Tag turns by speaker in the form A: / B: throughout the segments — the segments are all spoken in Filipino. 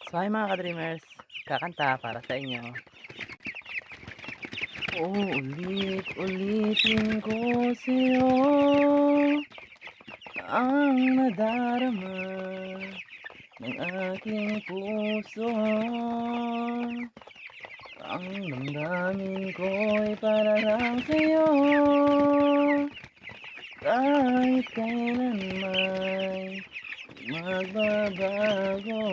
A: So hi mga ka-dreamers, kakanta para sa inyo. Ulit-ulitin ko sa'yo ang nadarama ng aking puso. Ang damdamin ko'y para lang sa'yo, kahit kailan may magbabago.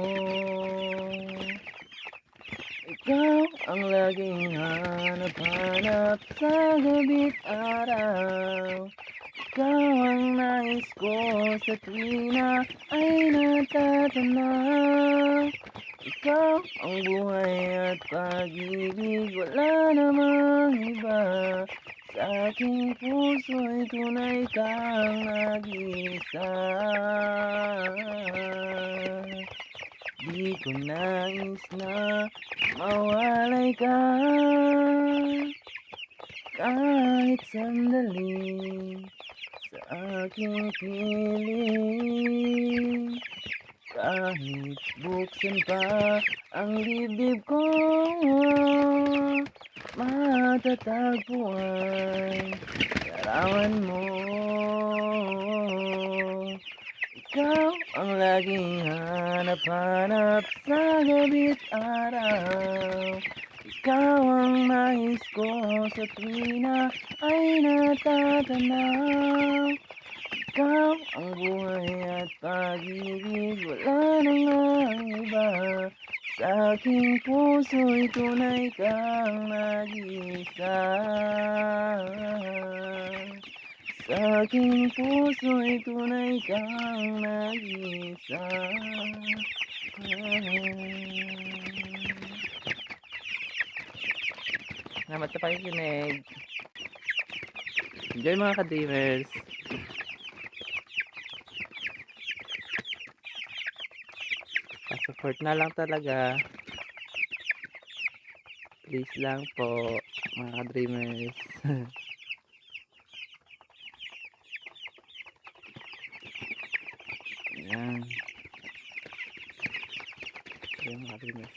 A: Ikaw ang laging hanap-hanap sa gabi't araw. Ikaw ang nais ko sa tuwina ay natatanaw. Ikaw ang buhay at pag-ibig, wala namang iba. Sa aking puso'y tunay kang nag-iisa. Di ko nais na mawalay ka kahit sandali sa aking piling. Kahit buksan pa ang dibdib ko, matatagpuan larawan mo. Ikaw ang laging hanap-hanap sa gabi't araw. Ikaw ang nais ko sa tuwina ay natatanaw. Ikaw ang buhay at pag-ibig, wala nang iba. Sa aking puso'y tunay kang nag-iisa. Sa aking puso'y tunay kang nag-iisa. Salamat sa pakikinig. Enjoy mga ka-dreamers. Pa-support na lang talaga. Please lang po mga ka-dreamers. Ayan. Ayan mga ka-dreamers.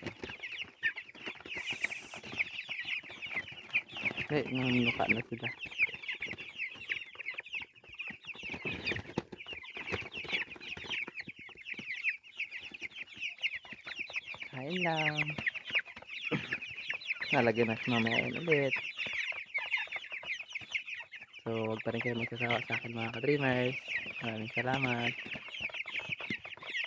A: Namunuka na sila. Kain lang. Nalagyan na mamaya ulit. So, huwag pa rin kayo magsasawa sa akin mga ka-dreamers. Maraming salamat.